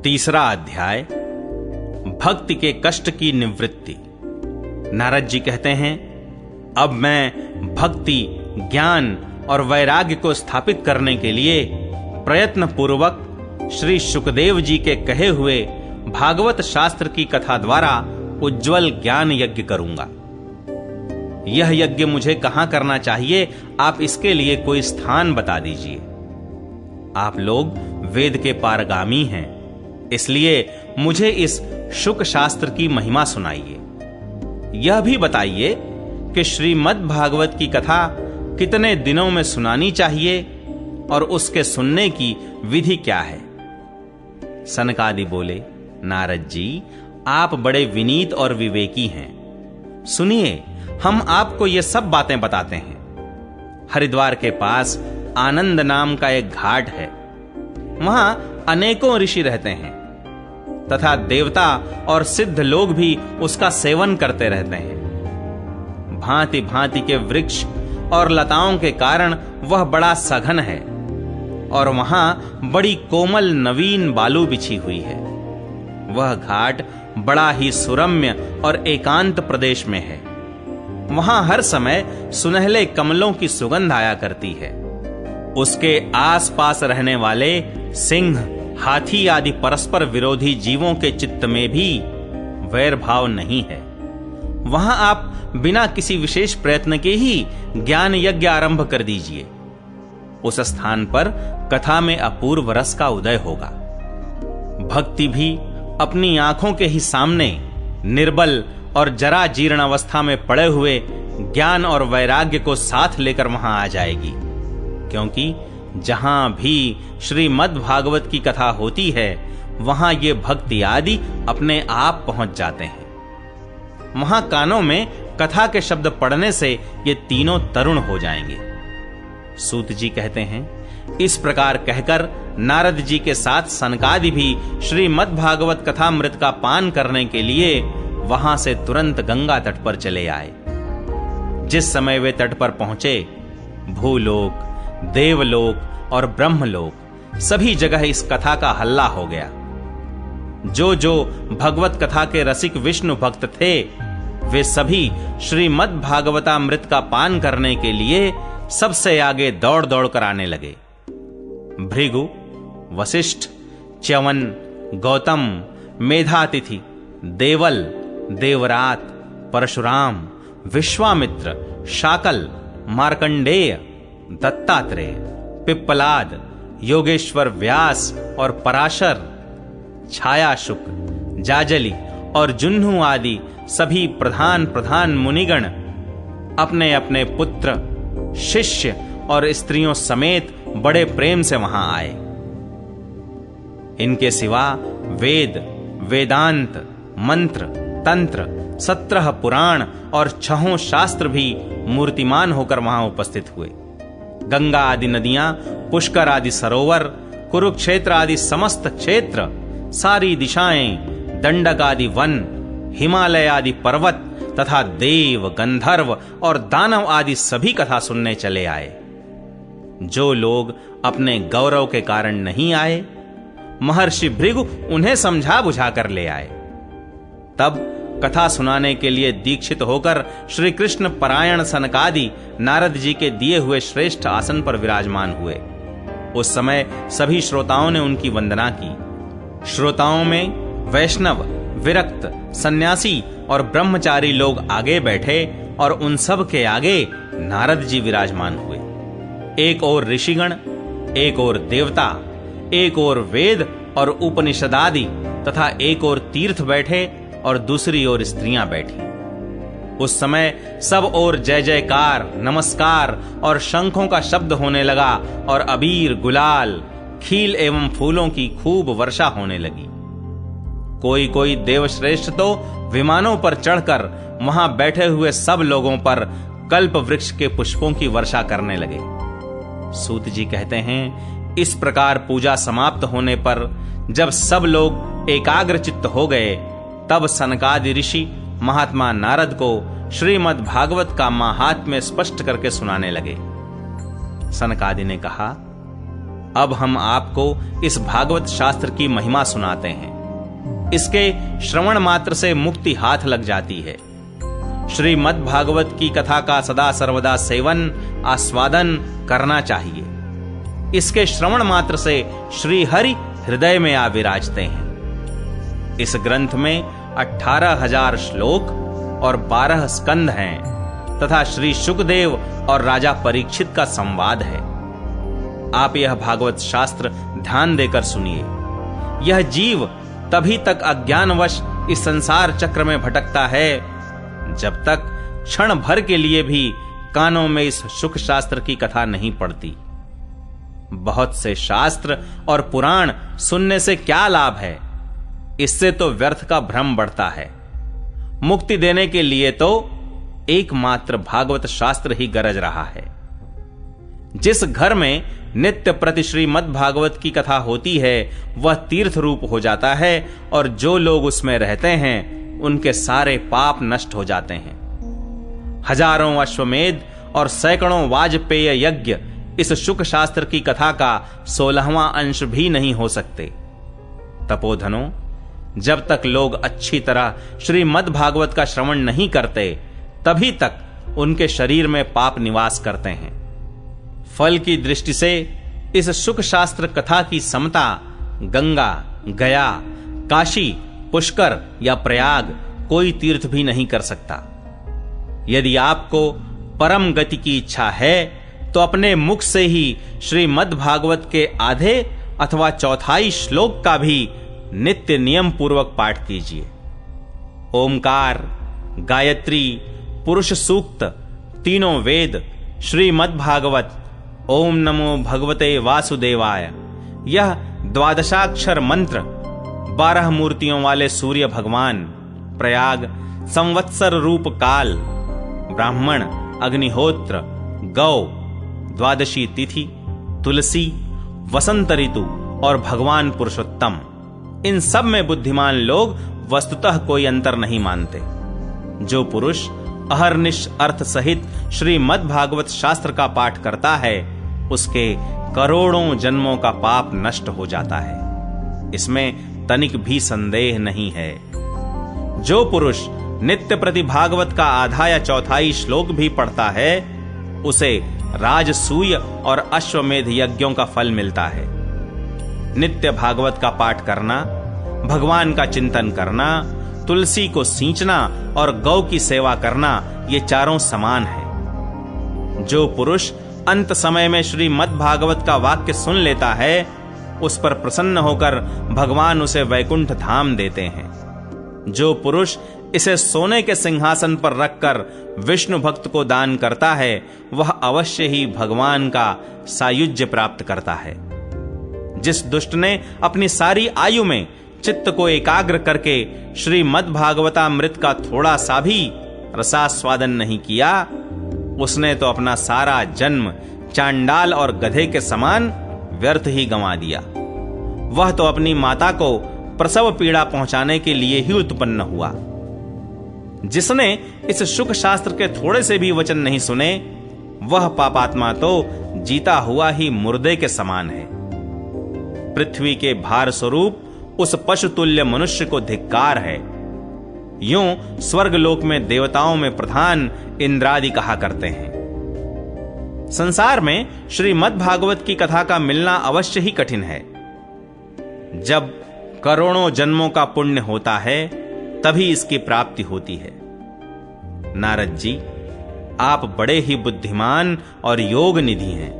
तीसरा अध्याय, भक्ति के कष्ट की निवृत्ति। नारद जी कहते हैं, अब मैं भक्ति, ज्ञान और वैराग्य को स्थापित करने के लिए प्रयत्न पूर्वक श्री सुखदेव जी के कहे हुए भागवत शास्त्र की कथा द्वारा उज्जवल ज्ञान यज्ञ करूंगा। यह यज्ञ मुझे कहां करना चाहिए, आप इसके लिए कोई स्थान बता दीजिए। आप लोग वेद के पारगामी हैं, इसलिए मुझे इस शुक शास्त्र की महिमा सुनाइए। यह भी बताइए कि श्रीमद् भागवत की कथा कितने दिनों में सुनानी चाहिए और उसके सुनने की विधि क्या है। सनकादि बोले, नारद जी, आप बड़े विनीत और विवेकी हैं। सुनिए, हम आपको ये सब बातें बताते हैं। हरिद्वार के पास आनंद नाम का एक घाट है। वहां अनेकों ऋषि रहते हैं तथा देवता और सिद्ध लोग भी उसका सेवन करते रहते हैं। भांति भांति के वृक्ष और लताओं के कारण वह बड़ा सघन है और वहां बड़ी कोमल नवीन बालू बिछी हुई है। वह घाट बड़ा ही सुरम्य और एकांत प्रदेश में है। वहां हर समय सुनहले कमलों की सुगंध आया करती है। उसके आसपास रहने वाले सिंह, हाथी आदि परस्पर विरोधी जीवों के चित्त में भी वैर भाव नहीं है। वहां आप बिना किसी विशेष प्रयत्न के ही ज्ञान यज्ञ आरंभ कर दीजिए। उस स्थान पर कथा में अपूर्व रस का उदय होगा। भक्ति भी अपनी आंखों के ही सामने निर्बल और जरा जीर्ण अवस्था में पड़े हुए ज्ञान और वैराग्य को साथ लेकर वहां आ जाएगी, क्योंकि जहां भी श्रीमद् भागवत की कथा होती है वहां ये भक्ति आदि अपने आप पहुंच जाते हैं। वहां कानों में कथा के शब्द पड़ने से ये तीनों तरुण हो जाएंगे। सूत जी कहते हैं, इस प्रकार कहकर नारद जी के साथ सनकादि भी श्रीमद् भागवत कथामृत का पान करने के लिए वहां से तुरंत गंगा तट पर चले आए। जिस समय वे तट पर पहुंचे, भूलोक, देवलोक और ब्रह्मलोक सभी जगह इस कथा का हल्ला हो गया। जो जो भगवत कथा के रसिक विष्णु भक्त थे, वे सभी श्रीमद् भागवतामृत का पान करने के लिए सबसे आगे दौड़ दौड़ कर आने लगे। भृगु, वशिष्ठ, च्यवन, गौतम, मेधातिथि, देवल, देवरात, परशुराम, विश्वामित्र, शाकल, मार्कंडेय, दत्तात्रेय, पिप्पलाद, योगेश्वर व्यास और पराशर, छायाशुक, जाजली और जुन्हु आदि सभी प्रधान प्रधान मुनिगण अपने अपने पुत्र, शिष्य और स्त्रियों समेत बड़े प्रेम से वहां आए। इनके सिवा वेद, वेदांत, मंत्र, तंत्र, 17 पुराण और 6 शास्त्र भी मूर्तिमान होकर वहां उपस्थित हुए। गंगा आदि नदियां, पुष्कर आदि सरोवर, कुरुक्षेत्र आदि समस्त क्षेत्र, सारी दिशाएं, दंडक आदि वन, हिमालय आदि पर्वत तथा देव, गंधर्व और दानव आदि सभी कथा सुनने चले आए। जो लोग अपने गौरव के कारण नहीं आए, महर्षि भृगु उन्हें समझा बुझा कर ले आए। तब कथा सुनाने के लिए दीक्षित होकर श्री कृष्ण परायण सनकादि नारद जी के दिए हुए श्रेष्ठ आसन पर विराजमान हुए। उस समय सभी श्रोताओं ने उनकी वंदना की। श्रोताओं में वैष्णव, विरक्त, सन्यासी और ब्रह्मचारी लोग आगे बैठे और उन सब के आगे नारद जी विराजमान हुए। एक ओर ऋषिगण, एक ओर देवता, एक ओर वेद और उपनिषद आदि तथा एक ओर तीर्थ बैठे और दूसरी ओर स्त्रियां बैठी। उस समय सब ओर जय जयकार, नमस्कार और शंखों का शब्द होने लगा और अबीर, गुलाल, खील एवं फूलों की खूब वर्षा होने लगी। कोई कोई देवश्रेष्ठ तो विमानों पर चढ़कर वहां बैठे हुए सब लोगों पर कल्प वृक्ष के पुष्पों की वर्षा करने लगे। सूत जी कहते हैं, इस प्रकार पूजा समाप्त होने पर जब सब लोग एकाग्र चित्त हो गए, तब सनकादि ऋषि महात्मा नारद को श्रीमद् भागवत का महात्म्य स्पष्ट करके सुनाने लगे। सनकादि ने कहा, अब हम आपको इस भागवत शास्त्र की महिमा सुनाते हैं। इसके श्रवण मात्र से मुक्ति हाथ लग जाती है। श्रीमद् भागवत की कथा का सदा सर्वदा सेवन आस्वादन करना चाहिए। इसके श्रवण मात्र से श्री हरि हृदय में आ विराजते हैं। इस ग्रंथ में 18,000 श्लोक और 12 स्कंध हैं तथा श्री शुकदेव और राजा परीक्षित का संवाद है। आप यह भागवत शास्त्र ध्यान देकर सुनिए। यह जीव तभी तक अज्ञानवश इस संसार चक्र में भटकता है जब तक क्षण भर के लिए भी कानों में इस शुक शास्त्र की कथा नहीं पड़ती। बहुत से शास्त्र और पुराण सुनने से क्या लाभ है? इससे तो व्यर्थ का भ्रम बढ़ता है। मुक्ति देने के लिए तो एकमात्र भागवत शास्त्र ही गरज रहा है। जिस घर में नित्य प्रति श्रीमद् भागवत की कथा होती है वह तीर्थ रूप हो जाता है और जो लोग उसमें रहते हैं उनके सारे पाप नष्ट हो जाते हैं। हजारों अश्वमेध और सैकड़ों वाजपेय यज्ञ इस शुक शास्त्र की कथा का 16वां अंश भी नहीं हो सकते। तपोधनों, जब तक लोग अच्छी तरह श्रीमद् भागवत का श्रवण नहीं करते तभी तक उनके शरीर में पाप निवास करते हैं। फल की दृष्टि से इस शुक शास्त्र कथा की समता गंगा, गया, काशी, पुष्कर या प्रयाग कोई तीर्थ भी नहीं कर सकता। यदि आपको परम गति की इच्छा है तो अपने मुख से ही श्रीमद् भागवत के आधे अथवा चौथाई श्लोक का भी नित्य नियम पूर्वक पाठ कीजिए। ओमकार, गायत्री, पुरुष सूक्त, तीनों वेद, श्रीमद् भागवत, ओम नमो भगवते वासुदेवाय, यह 12 मंत्र 12 मूर्तियों वाले सूर्य भगवान, प्रयाग, संवत्सर रूप काल, ब्राह्मण, अग्निहोत्र, गौ, द्वादशी तिथि, तुलसी, वसंत ऋतु और भगवान पुरुषोत्तम, इन सब में बुद्धिमान लोग वस्तुतः कोई अंतर नहीं मानते। जो पुरुष अहर्निश अर्थ सहित श्रीमद् भागवत शास्त्र का पाठ करता है उसके करोड़ों जन्मों का पाप नष्ट हो जाता है। इसमें तनिक भी संदेह नहीं है। जो पुरुष नित्य प्रति भागवत का आधा या चौथाई श्लोक भी पढ़ता है उसे राजसूय और अश्वमेध यज्ञों का फल मिलता है। नित्य भागवत का पाठ करना, भगवान का चिंतन करना, तुलसी को सींचना और गौ की सेवा करना, ये चारों समान है। जो पुरुष अंत समय में श्रीमद् भागवत का वाक्य सुन लेता है उस पर प्रसन्न होकर भगवान उसे वैकुंठ धाम देते हैं। जो पुरुष इसे सोने के सिंहासन पर रखकर विष्णु भक्त को दान करता है वह अवश्य ही भगवान का सायुज्य प्राप्त करता है। जिस दुष्ट ने अपनी सारी आयु में चित्त को एकाग्र करके श्रीमद् भागवतामृत का थोड़ा सा भी रसास्वादन नहीं किया उसने तो अपना सारा जन्म चांडाल और गधे के समान व्यर्थ ही गंवा दिया। वह तो अपनी माता को प्रसव पीड़ा पहुंचाने के लिए ही उत्पन्न हुआ। जिसने इस शुक शास्त्र के थोड़े से भी वचन नहीं सुने वह पापात्मा तो जीता हुआ ही मुर्दे के समान है। पृथ्वी के भार स्वरूप उस पशु तुल्य मनुष्य को धिक्कार है। यूं स्वर्गलोक में देवताओं में प्रधान इंद्रादि कहा करते हैं। संसार में श्रीमद् भागवत की कथा का मिलना अवश्य ही कठिन है। जब करोड़ों जन्मों का पुण्य होता है तभी इसकी प्राप्ति होती है। नारद जी, आप बड़े ही बुद्धिमान और योग निधि हैं।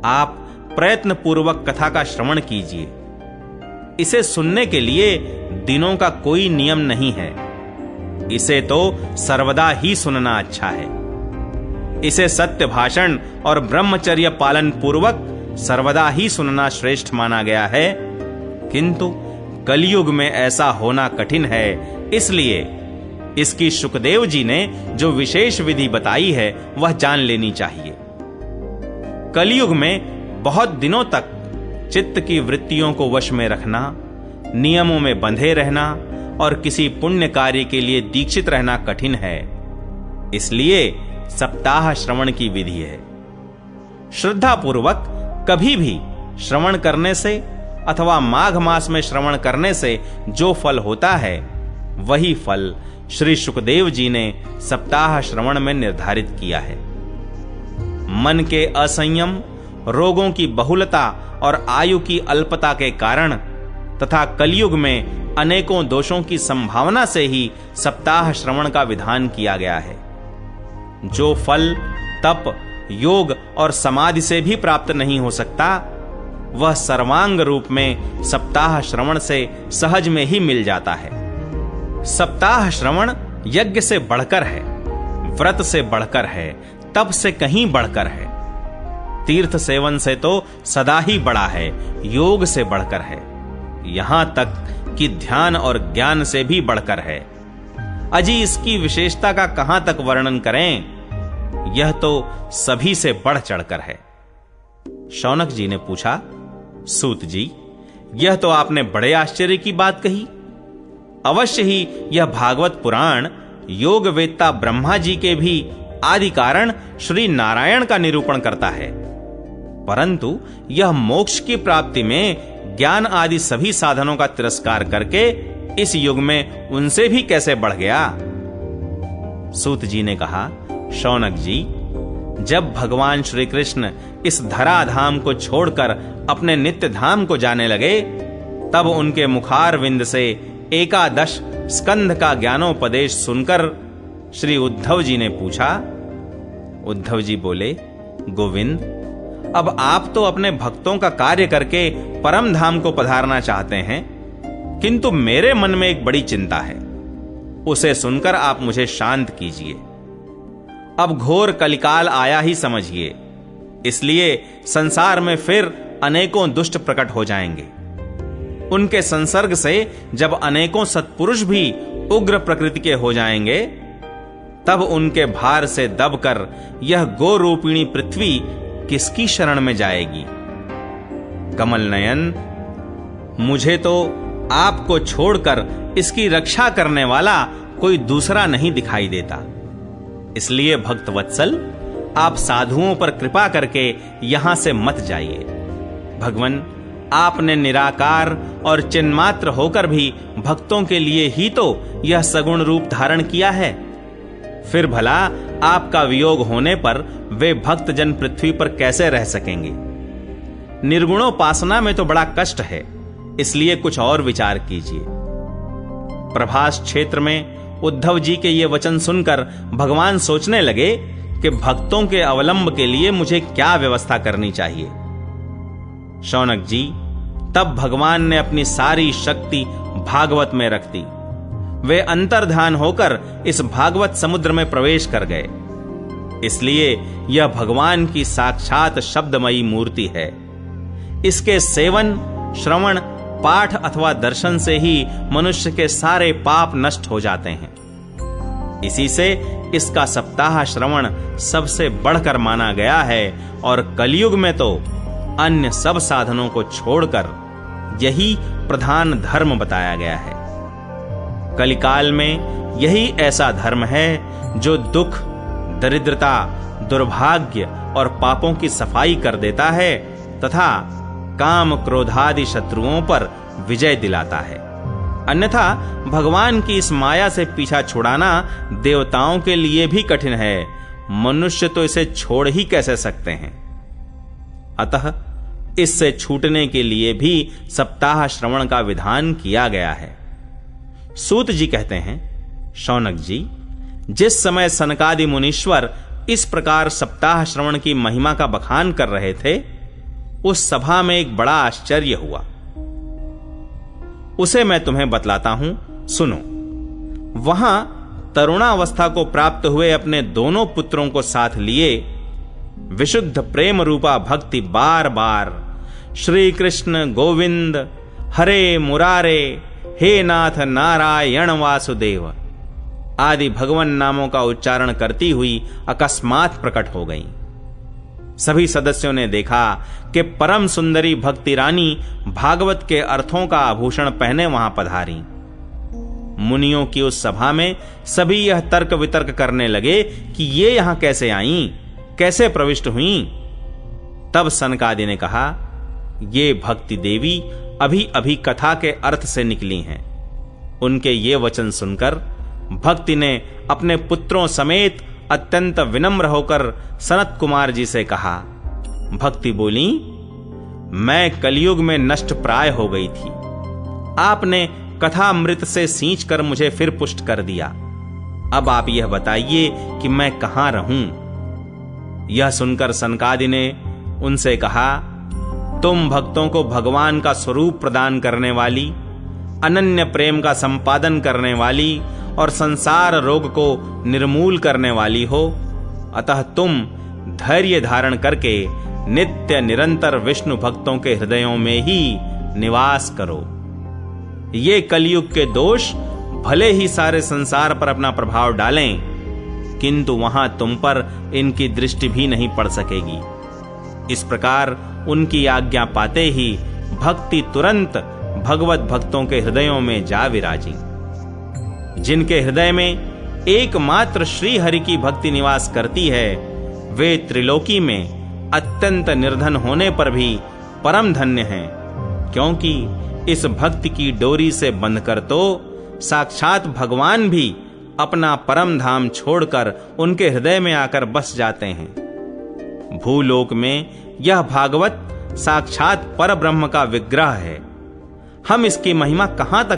आप प्रयत्न पूर्वक कथा का श्रवण कीजिए। इसे सुनने के लिए दिनों का कोई नियम नहीं है। इसे तो सर्वदा ही सुनना अच्छा है। इसे सत्य भाषण और ब्रह्मचर्य पालन पूर्वक सर्वदा ही सुनना श्रेष्ठ माना गया है। किंतु कलयुग में ऐसा होना कठिन है, इसलिए इसकी शुकदेव जी ने जो विशेष विधि बताई है वह जान लेनी चाहिए। कलयुग में बहुत दिनों तक चित्त की वृत्तियों को वश में रखना, नियमों में बंधे रहना और किसी पुण्य कार्य के लिए दीक्षित रहना कठिन है। इसलिए सप्ताह श्रवण की विधि है। श्रद्धा पूर्वक कभी भी श्रवण करने से अथवा माघ मास में श्रवण करने से जो फल होता है वही फल श्री सुखदेव जी ने सप्ताह श्रवण में निर्धारित किया है। मन के असंयम, रोगों की बहुलता और आयु की अल्पता के कारण तथा कलयुग में अनेकों दोषों की संभावना से ही सप्ताह श्रवण का विधान किया गया है। जो फल तप, योग और समाधि से भी प्राप्त नहीं हो सकता, वह सर्वांग रूप में सप्ताह श्रवण से सहज में ही मिल जाता है। सप्ताह श्रवण यज्ञ से बढ़कर है, व्रत से बढ़कर है, तप से कहीं बढ़कर है, तीर्थ सेवन से तो सदा ही बड़ा है, योग से बढ़कर है, यहां तक कि ध्यान और ज्ञान से भी बढ़कर है। अजी इसकी विशेषता का कहां तक वर्णन करें, यह तो सभी से बढ़ चढ़कर है। शौनक जी ने पूछा, सूत जी, यह तो आपने बड़े आश्चर्य की बात कही। अवश्य ही यह भागवत पुराण योग वेत्ता ब्रह्मा जी के भी आदि कारण श्री नारायण का निरूपण करता है, परंतु यह मोक्ष की प्राप्ति में ज्ञान आदि सभी साधनों का तिरस्कार करके इस युग में उनसे भी कैसे बढ़ गया। सूत जी ने कहा, शौनक जी, जब भगवान श्री कृष्ण इस धराधाम को छोड़कर अपने नित्य धाम को जाने लगे, तब उनके मुखार विंद से 11 स्कंध का ज्ञानोपदेश सुनकर श्री उद्धव जी ने पूछा। उद्धव जी बोले, गोविंद, अब आप तो अपने भक्तों का कार्य करके परम धाम को पधारना चाहते हैं, किंतु मेरे मन में एक बड़ी चिंता है, उसे सुनकर आप मुझे शांत कीजिए। अब घोर कलिकाल आया ही समझिए, इसलिए संसार में फिर अनेकों दुष्ट प्रकट हो जाएंगे। उनके संसर्ग से जब अनेकों सत्पुरुष भी उग्र प्रकृति के हो जाएंगे, तब उनके भार से दबकर यह गो रूपिणी पृथ्वी किसकी शरण में जाएगी। कमल नयन, मुझे तो आपको छोड़कर इसकी रक्षा करने वाला कोई दूसरा नहीं दिखाई देता, इसलिए भक्त वत्सल, आप साधुओं पर कृपा करके यहां से मत जाइए। भगवन, आपने निराकार और चिन्मात्र होकर भी भक्तों के लिए ही तो यह सगुण रूप धारण किया है, फिर भला आपका वियोग होने पर वे भक्तजन पृथ्वी पर कैसे रह सकेंगे। निर्गुणोपासना में तो बड़ा कष्ट है, इसलिए कुछ और विचार कीजिए। प्रभास क्षेत्र में उद्धव जी के ये वचन सुनकर भगवान सोचने लगे कि भक्तों के अवलंब के लिए मुझे क्या व्यवस्था करनी चाहिए। शौनक जी, तब भगवान ने अपनी सारी शक्ति भागवत में रख दी। वे अंतर्धान होकर इस भागवत समुद्र में प्रवेश कर गए, इसलिए यह भगवान की साक्षात शब्दमयी मूर्ति है। इसके सेवन, श्रवण, पाठ अथवा दर्शन से ही मनुष्य के सारे पाप नष्ट हो जाते हैं। इसी से इसका सप्ताह श्रवण सबसे बढ़कर माना गया है और कलयुग में तो अन्य सब साधनों को छोड़कर यही प्रधान धर्म बताया गया है। कलिकाल में यही ऐसा धर्म है जो दुख, दरिद्रता, दुर्भाग्य और पापों की सफाई कर देता है तथा काम क्रोधादि शत्रुओं पर विजय दिलाता है। अन्यथा भगवान की इस माया से पीछा छुड़ाना देवताओं के लिए भी कठिन है, मनुष्य तो इसे छोड़ ही कैसे सकते हैं। अतः इससे छूटने के लिए भी सप्ताह श्रवण का विधान किया गया है। सूत जी कहते हैं, शौनक जी, जिस समय सनकादि मुनीश्वर इस प्रकार सप्ताह श्रवण की महिमा का बखान कर रहे थे, उस सभा में एक बड़ा आश्चर्य हुआ। उसे मैं तुम्हें बतलाता हूं, सुनो। वहां तरुणावस्था को प्राप्त हुए अपने दोनों पुत्रों को साथ लिए विशुद्ध प्रेम रूपा भक्ति बार बार श्री कृष्ण गोविंद हरे मुरारे हे नाथ नारायण वासुदेव आदि भगवान नामों का उच्चारण करती हुई अकस्मात प्रकट हो गईं। सभी सदस्यों ने देखा कि परम सुंदरी भक्ति रानी भागवत के अर्थों का आभूषण पहने वहां पधारी। मुनियों की उस सभा में सभी यह तर्क वितर्क करने लगे कि ये यहां कैसे आईं, कैसे प्रविष्ट हुईं। तब सनकादि ने कहा, ये भक्ति देवी अभी अभी कथा के अर्थ से निकली हैं। उनके ये वचन सुनकर भक्ति ने अपने पुत्रों समेत अत्यंत विनम्र होकर सनत कुमार जी से कहा। भक्ति बोली, मैं कलयुग में नष्ट प्राय हो गई थी। आपने कथा अमृत से सींचकर मुझे फिर पुष्ट कर दिया। अब आप यह बताइए कि मैं कहां रहूं? यह सुनकर सनकादि ने उनसे कहा, तुम भक्तों को भगवान का स्वरूप प्रदान करने वाली, अनन्य प्रेम का संपादन करने वाली और संसार रोग को निर्मूल करने वाली हो, अतः तुम धैर्य धारण करके नित्य निरंतर विष्णु भक्तों के हृदयों में ही निवास करो। ये कलयुग के दोष भले ही सारे संसार पर अपना प्रभाव डालें, किंतु वहां तुम पर इनकी दृष्टि भी नहीं पड़ सकेगी। इस प्रकार उनकी आज्ञा पाते ही भक्ति तुरंत भगवत भक्तों के हृदयों में जा विराजी। जिनके हृदय में एकमात्र श्री हरि की भक्ति निवास करती है, वे त्रिलोकी में अत्यंत निर्धन होने पर भी परम धन्य हैं, क्योंकि इस भक्ति की डोरी से बंधकर तो साक्षात भगवान भी अपना परम धाम छोड़कर उनके हृदय में आकर बस जाते हैं। भूलोक में यह भागवत साक्षात परब्रह्म का विग्रह है। हम इसकी महिमा कहां तक